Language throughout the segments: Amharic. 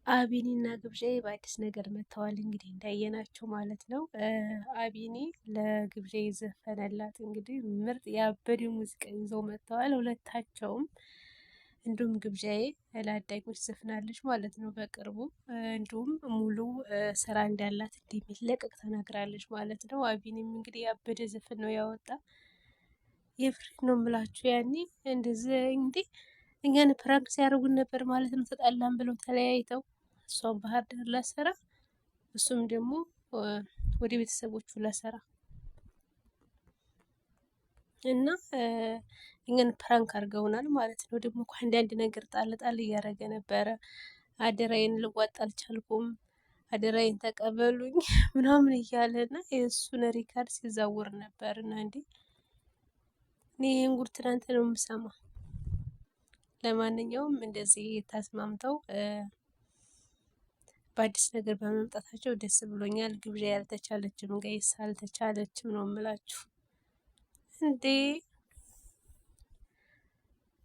አቢኒና ግብዣዬ በአዲስ ነገር መጥተዋል። እንግዲህ እንዳየናቸው ማለት ነው። አቢኒ ለግብዣዬ ዘፈነላት እንግዲህ ምርጥ ያበደ ሙዚቃ ይዘው መጥተዋል ሁለታቸውም። እንዲሁም ግብዣዬ ለአዳኞች ዘፍናለች ማለት ነው በቅርቡ። እንዲሁም ሙሉ ስራ እንዳላት እንደሚለቀቅ ተናግራለች ማለት ነው። አቢኒም እንግዲህ ያበደ ዘፈን ነው ያወጣ። የፍሬድ ነው የምላችሁ ያኔ እንደዚህ እንግዲህ እኛን ፕራንክ ሲያደርጉን ነበር ማለት ነው። ተጣላን ብለው ተለያይተው እሷም ባህር ዳር ለስራ እሱም ደግሞ ወደ ቤተሰቦቹ ለስራ እና እኛን ፕራንክ አድርገውናል ማለት ነው። ደግሞ እኮ አንዳንድ ነገር ጣል ጣል እያደረገ ነበረ። አደራዬን ልዋጥ አልቻልኩም፣ አደራዬን ተቀበሉኝ ምናምን እያለ እና የእሱን ሪካርድ ሲዛውር ነበር። እና እንዴ እኔ ይህን ጉድ ትናንት ነው የምሰማ። ለማንኛውም እንደዚህ ተስማምተው በአዲስ ነገር በመምጣታቸው ደስ ብሎኛል። ግብዣ ያልተቻለችም ጋይስ አልተቻለችም ነው የምላችሁ። እንዴ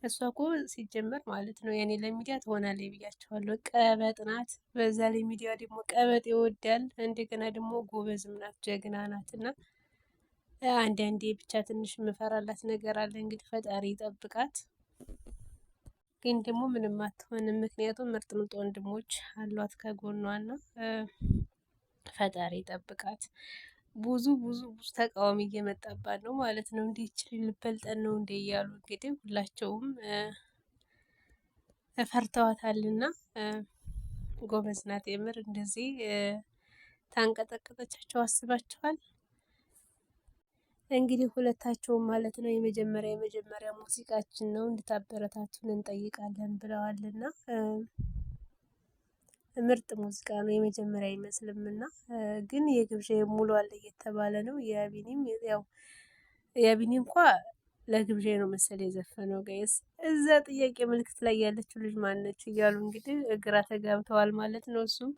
እሷ እኮ ሲጀመር ማለት ነው ያኔ ለሚዲያ ትሆናለች ብያቸዋለሁ። ቀበጥ ናት። በዛ ላይ ሚዲያ ደግሞ ቀበጥ ይወዳል። እንደገና ደግሞ ጎበዝም ናት፣ ጀግና ናት። እና አንዳንዴ ብቻ ትንሽ የምፈራላት ነገር አለ። እንግዲህ ፈጣሪ ይጠብቃት። ግን ደግሞ ምንም አትሆንም። ምክንያቱም ምርጥ ምርጥ ወንድሞች አሏት ከጎኗና ፈጣሪ ይጠብቃት። ብዙ ብዙ ብዙ ተቃዋሚ እየመጣባት ነው ማለት ነው። እንዲህ ይችል ልበልጠን ነው እንዴ እያሉ እንግዲህ ሁላቸውም ፈርተዋታልና ጎበዝ ናት የምር። እንደዚህ ታንቀጠቀጠቻቸው አስባችኋል? እንግዲህ ሁለታቸውም ማለት ነው የመጀመሪያ ሙዚቃችን ነው እንድታበረታቱን እንጠይቃለን ብለዋልና ምርጥ ሙዚቃ ነው። የመጀመሪያ አይመስልምና ግን የግብዣ ሙሉ አለ እየተባለ ነው። የአቢኒ እንኳ ለግብዣ ነው መሰል የዘፈነው ጋይስ። እዛ ጥያቄ ምልክት ላይ ያለችው ልጅ ማነች እያሉ እንግዲህ ግራ ተጋብተዋል ማለት ነው። እሱም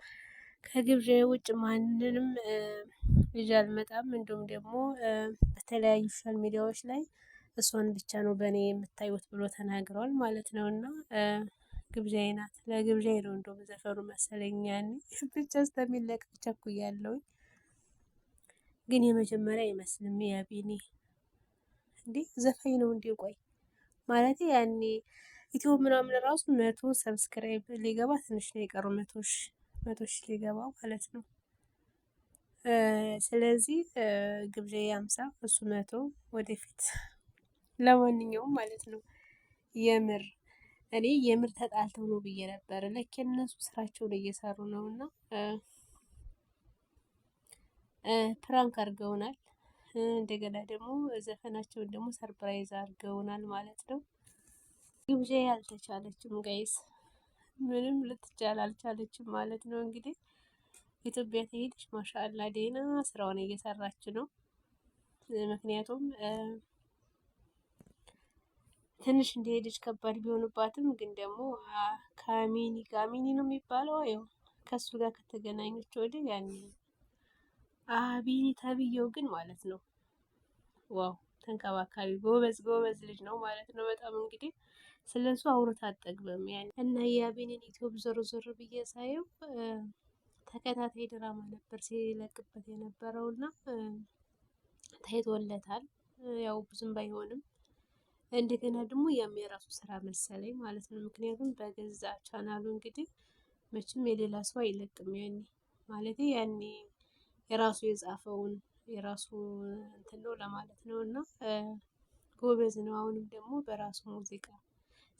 ከግብዣ ውጭ ማንንም ልጅ አልመጣም፣ እንዲሁም ደግሞ በተለያዩ ሶሻል ሚዲያዎች ላይ እሷን ብቻ ነው በእኔ የምታዩት ብሎ ተናግረዋል ማለት ነው። እና ግብዣዬ ናት፣ ለግብዣዬ ነው እንደውም ዘፈኑ መሰለኝ። ያኔ ብቻ እስከሚለቀቅ ቸኩያለሁኝ። ግን የመጀመሪያ አይመስልም የአቢኒ። እንዴ ዘፋኝ ነው እንዴ? ቆይ ማለት ያኔ ኢትዮ ምናምን ራሱ 100 ሰብስክራይብ ሊገባ ትንሽ ነው የቀረው። 100 ሺህ ሊገባ ማለት ነው። ስለዚህ ግብዣዬ 50 እሱ 100 ወደፊት። ለማንኛውም ማለት ነው እኔ የምር ተጣልተው ነው ብዬ ነበር። ለክ እነሱ ስራቸውን እየሰሩ ነው እና ፕራንክ አድርገውናል። እንደገና ደግሞ ዘፈናቸውን ደግሞ ሰርፕራይዝ አድርገውናል ማለት ነው። ግብዣዬ አልተቻለችም ጋይስ፣ ምንም ልትቻል አልቻለችም ማለት ነው። እንግዲህ ኢትዮጵያ ትሄድሽ ማሻአላ ዴና ስራውን እየሰራች ነው። ምክንያቱም ትንሽ እንደሄደች ከባድ ቢሆንባትም ግን ደግሞ ከአሚኒ ነው የሚባለው ያው ከሱ ጋር ከተገናኘች ወዲህ ያኔ አቢኒ ተብዬው ግን ማለት ነው ዋው ተንከባካቢ ጎበዝ ልጅ ነው ማለት ነው። በጣም እንግዲህ ስለሱ አውርታ አጠግብም ያኔ እና የአቢኒን ዩቲዩብ ዞር ዞር ብዬ ሳየው ተከታታይ ድራማ ነበር ሲለቅበት የነበረውና ታይቶለታል። ያው ብዙም ባይሆንም እንደገና ደግሞ ያም የራሱ ስራ መሰለኝ ማለት ነው። ምክንያቱም በገዛ ቻናሉ እንግዲህ መቼም የሌላ ሰው አይለቅም። ያኔ የራሱ የጻፈውን የራሱ እንትን ነው ለማለት ነው። እና ጎበዝ ነው። አሁንም ደግሞ በራሱ ሙዚቃ፣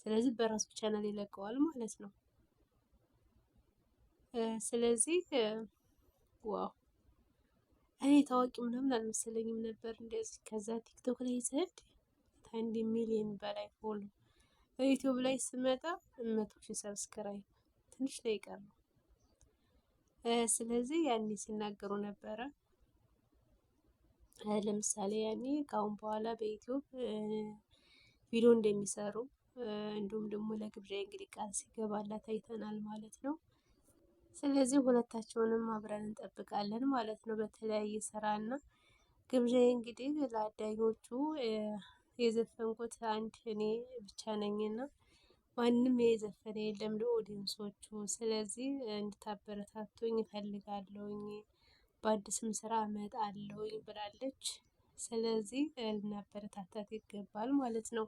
ስለዚህ በራሱ ቻናል ይለቀዋል ማለት ነው። ስለዚህ ዋው እኔ ታዋቂ ምናምን አልመሰለኝም ነበር እንደዚህ። ከዛ ቲክቶክ ላይ ስሄድ 1 ሚሊዮን በላይ ፎሎ፣ ዩቲዩብ ላይ ስመጣ 100 ሺህ ሰብስክራይብ ትንሽ ነው የቀረው። ስለዚህ ያኔ ሲናገሩ ነበረ። ለምሳሌ ያኔ ከአሁን በኋላ በዩቲዩብ ቪዲዮ እንደሚሰሩ እንዲሁም ደግሞ ለግብዣ እንግዲህ ቃል ሲገባላት አይተናል ማለት ነው። ስለዚህ ሁለታቸውንም አብረን እንጠብቃለን ማለት ነው በተለያየ ስራና ግብዣዬ እንግዲህ ለአዳኞቹ የዘፈንኩት አንድ እኔ ብቻ ነኝና ማንም የዘፈነ የለም ለኦዲየንሶቹ። ስለዚህ እንድታበረታቱኝ እፈልጋለሁኝ፣ በአዲስም ስራ እመጣለሁኝ ብላለች። ስለዚህ ልናበረታታት ይገባል ማለት ነው።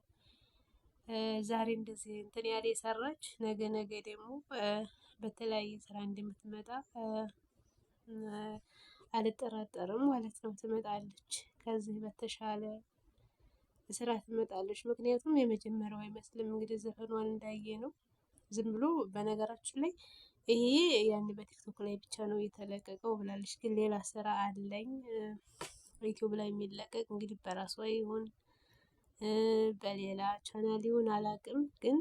ዛሬ እንደዚህ እንትን ያለ የሰራች ነገ ነገ ደግሞ በተለያየ ስራ እንደምትመጣ አልጠራጠርም ማለት ነው። ትመጣለች፣ ከዚህ በተሻለ ስራ ትመጣለች። ምክንያቱም የመጀመሪያው አይመስልም እንግዲህ ዘፈኗን እንዳየ ነው። ዝም ብሎ በነገራችን ላይ ይሄ ያን በቲክቶክ ላይ ብቻ ነው የተለቀቀው ብላለች። ግን ሌላ ስራ አለኝ ዩቲዩብ ላይ የሚለቀቅ እንግዲህ በራሷ ይሁን በሌላ ቻናል ይሁን አላቅም። ግን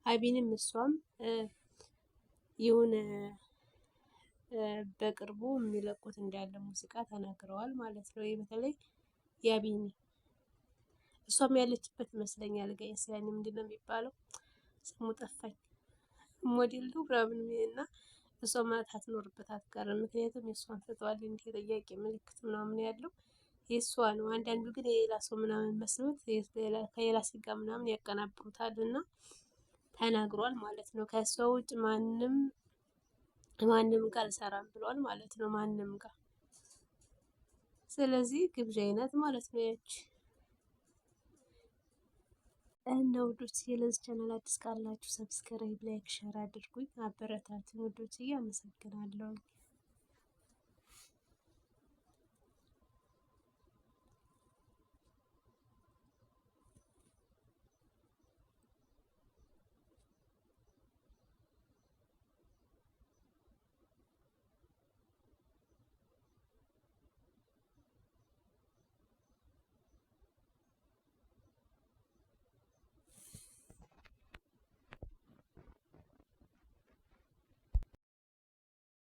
አቢንም እሷም የሆነ በቅርቡ የሚለቁት እንዳለ ሙዚቃ ተናግረዋል ማለት ነው። ይህ በተለይ የአቢኒ እሷም ያለችበት ይመስለኛል። ጋይስ ያኔ ምንድን ነው የሚባለው ስሙ ጠፋኝ፣ ሞዴል ነው ምናምን እና እሷ ማለት አትኖርበት አትቀርም። ምክንያቱም የእሷን ፈቷል እንዲ ጥያቄ ምልክት ምናምን ያለው የእሷ ነው። አንዳንዱ ግን የሌላ ሰው ምናምን መስሎት ከሌላ ስጋ ምናምን ያቀናብሩታል እና ተናግሯል ማለት ነው። ከእሷ ውጭ ማንም ጋር አልሰራም ብሏል ማለት ነው። ማንም ጋር። ስለዚህ ግብዣ አይነት ማለት ነው ያች እና ውዶች፣ ለዚህ ቻናል አዲስ ካላችሁ ሰብስክራይብ፣ ላይክ፣ ሸር አድርጉኝ፣ አበረታቱኝ ውዶች፣ አመሰግናለሁ።